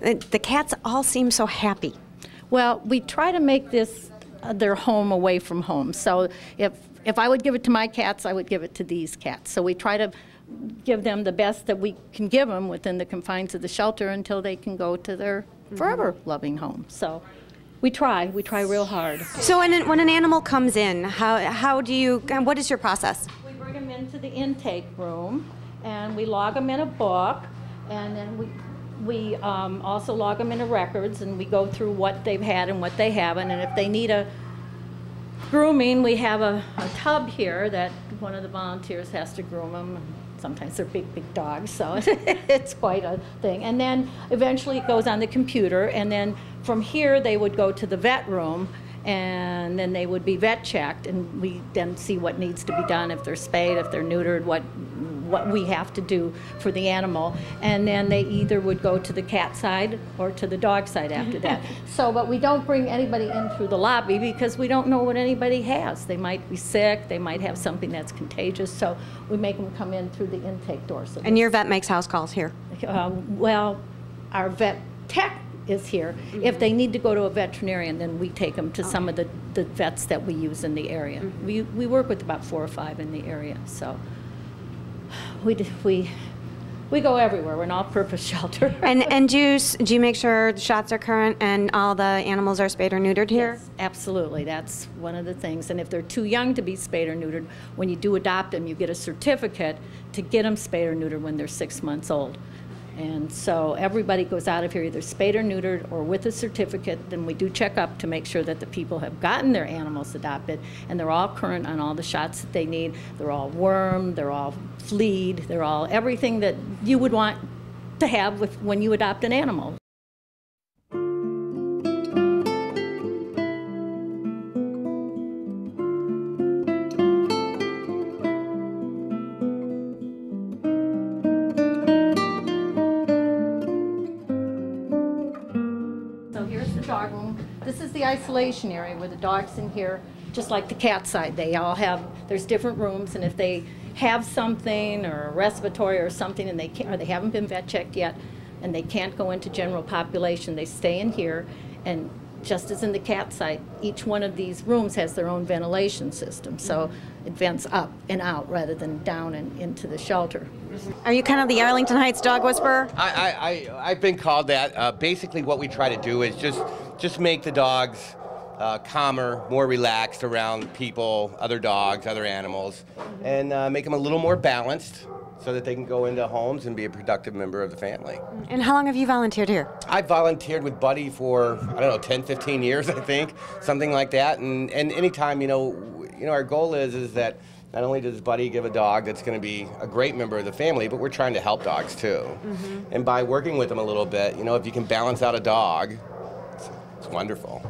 The cats all seem so happy. Well, we try to make this their home away from home. So if I would give it to my cats, I would give it to these cats. So we try to give them the best that we can give them within the confines of the shelter until they can go to their forever loving home. So we try real hard. So when an animal comes in, what is your process? We bring them into the intake room and we log them in a book, and then we also log them into records, and we go through what they've had and what they haven't. And if they need a grooming, we have a tub here that one of the volunteers has to groom them. Sometimes they're big dogs, so it's quite a thing. And then eventually it goes on the computer, and then from here they would go to the vet room, and then they would be vet checked, and we then see what needs to be done, if they're spayed, if they're neutered, what we have to do for the animal. And then they either would go to the cat side or to the dog side after that. But we don't bring anybody in through the lobby because we don't know what anybody has. They might be sick, they might have something that's contagious, so we make them come in through the intake door. So and your vet makes house calls here? Well, our vet tech is here. If they need to go to a veterinarian, then we take them to some of the vets that we use in the area. We work with about 4 or 5 in the area, so we go everywhere. We're an all-purpose shelter. And do you make sure the shots are current and all the animals are spayed or neutered here? Yes, absolutely. That's one of the things. And if they're too young to be spayed or neutered, when you do adopt them, you get a certificate to get them spayed or neutered when they're 6 months old. And so everybody goes out of here either spayed or neutered or with a certificate. Then we do check up to make sure that the people have gotten their animals adopted, and they're all current on all the shots that they need. They're all wormed, they're all fleed, they're all everything that you would want to have when you adopt an animal. Dog room. This is the isolation area where the dog's in here, just like the cat side. They all have, there's different rooms, and if they have something or a respiratory or something and they haven't been vet checked yet and they can't go into general population, they stay in here. And just as in the cat side, each one of these rooms has their own ventilation system, so it vents up and out rather than down and into the shelter. Are you kind of the Arlington Heights dog whisperer? I've been called that. Basically what we try to do is just make the dogs calmer, more relaxed around people, other dogs, other animals, and make them a little more balanced so that they can go into homes and be a productive member of the family. And how long have you volunteered here? I've volunteered with Buddy for, I don't know, 10, 15 years, I think, something like that. And anytime, our goal is that not only does Buddy give a dog that's going to be a great member of the family, but we're trying to help dogs too. And by working with them a little bit, if you can balance out a dog, it's wonderful.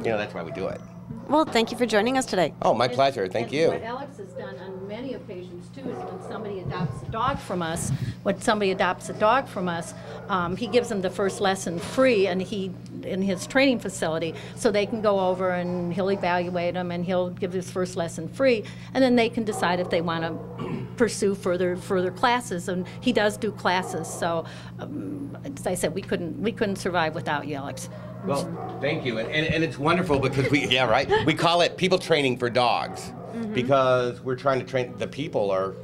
That's why we do it. Well, thank you for joining us today. Oh, my pleasure. Thank you. What Alex has done on many occasions too is when somebody adopts a dog from us, he gives them the first lesson free, and in his training facility, so they can go over and he'll evaluate them and he'll give his first lesson free, and then they can decide if they want to pursue further classes. And he does do classes, so as I said, we couldn't survive without you, Alex. Well, thank you, and it's wonderful because we call it people training for dogs, because we're trying to train. The people are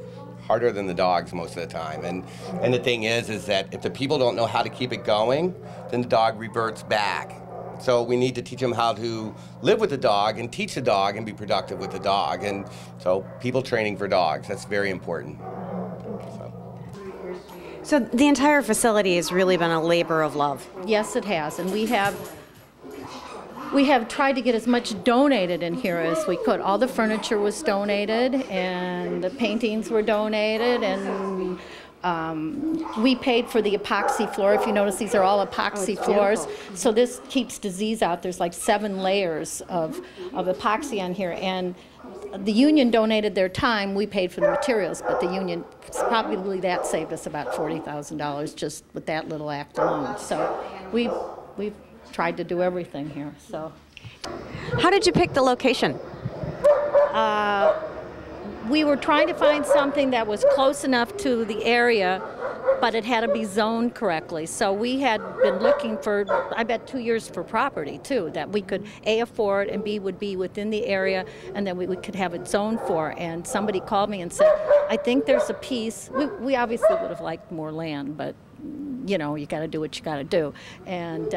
harder than the dogs most of the time, and the thing is that if the people don't know how to keep it going, then the dog reverts back. So we need to teach them how to live with the dog and teach the dog and be productive with the dog, and so people training for dogs, that's very important. So the entire facility has really been a labor of love. Yes, it has, and we have tried to get as much donated in here as we could. All the furniture was donated, and the paintings were donated, and we paid for the epoxy floor. If you notice, these are all epoxy floors. So this keeps disease out. There's like 7 layers of epoxy on here, and the union donated their time. We paid for the materials, but the union, probably that saved us about $40,000 just with that little act alone. So we've tried to do everything here. So, how did you pick the location? We were trying to find something that was close enough to the area but it had to be zoned correctly. So we had been looking for, I bet, 2 years for property too, that we could A, afford, and B, would be within the area, and then we could have it zoned for. And somebody called me and said, I think there's a piece, we obviously would have liked more land, but you know, you got to do what you got to do. And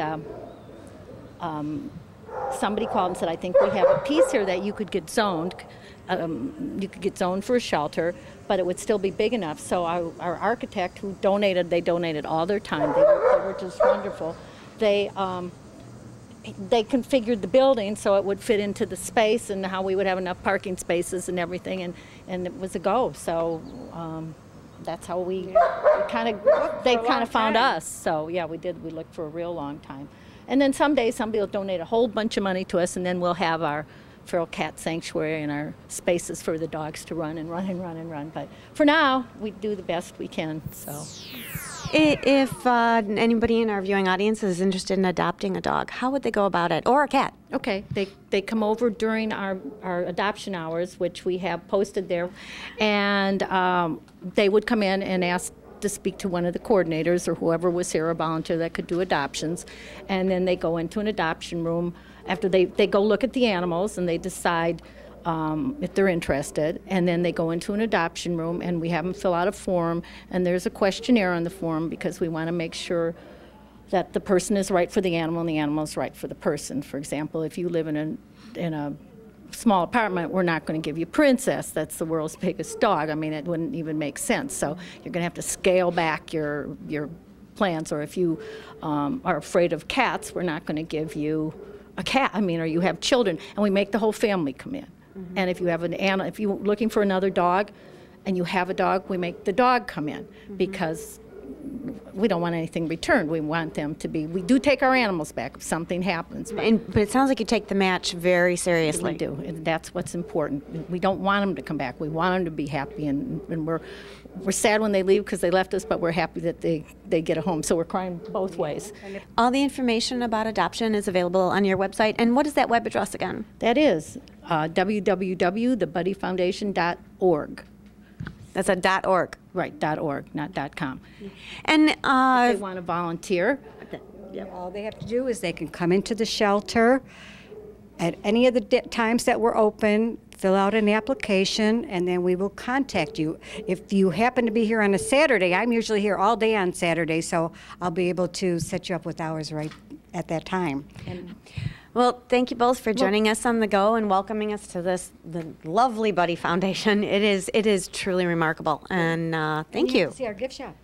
somebody called and said, I think we have a piece here that you could get zoned. You could get zoned for a shelter, but it would still be big enough. So our architect, who donated, they donated all their time. They were just wonderful. They configured the building so it would fit into the space and how we would have enough parking spaces and everything, and it was a go. So that's how they kind of found us. So yeah, we did. We looked for a real long time. And then someday somebody will donate a whole bunch of money to us, and then we'll have our feral cat sanctuary and our spaces for the dogs to run and run and run and run. But for now, we do the best we can. So, if anybody in our viewing audience is interested in adopting a dog, how would they go about it, or a cat? Okay, they come over during our adoption hours, which we have posted there, and they would come in and ask to speak to one of the coordinators or whoever was here, a volunteer that could do adoptions, and then they go into an adoption room. After they go look at the animals and they decide if they're interested, and then they go into an adoption room and we have them fill out a form, and there's a questionnaire on the form because we want to make sure that the person is right for the animal and the animal is right for the person. For example, if you live in a small apartment, we're not going to give you Princess. That's the world's biggest dog. I mean, it wouldn't even make sense. So you're going to have to scale back your plans. Or if you are afraid of cats, we're not going to give you a cat. I mean, or you have children, and we make the whole family come in. Mm-hmm. And if you have if you're looking for another dog, and you have a dog, we make the dog come in, mm-hmm. because we don't want anything returned. We want them to be. We do take our animals back if something happens. But it sounds like you take the match very seriously. We do, and that's what's important. We don't want them to come back. We want them to be happy, and we're sad when they leave because they left us, but we're happy that they get a home. So we're crying both ways. All the information about adoption is available on your website. And what is that web address again? That is www.thebuddyfoundation.org. That's a .org. Right, .org, not .com. And if they want to volunteer, all they have to do is they can come into the shelter at any of the times that we're open, fill out an application, and then we will contact you. If you happen to be here on a Saturday, I'm usually here all day on Saturday, so I'll be able to set you up with hours right at that time. Well, thank you both for joining us on The Go and welcoming us to the lovely Buddy Foundation. It is truly remarkable, and thank you. See our gift shop.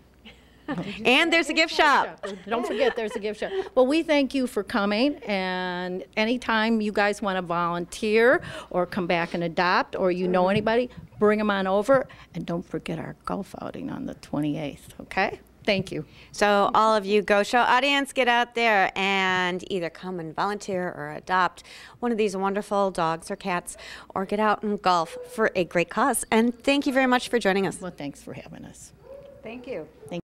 And there's a gift shop. Don't forget, there's a gift shop. Well, we thank you for coming, and anytime you guys want to volunteer or come back and adopt, or you know anybody, bring them on over, and don't forget our golf outing on the 28th, okay? Thank you. So all of you Go Show audience, get out there and either come and volunteer or adopt one of these wonderful dogs or cats, or get out and golf for a great cause. And thank you very much for joining us. Well, thanks for having us. Thank you. Thank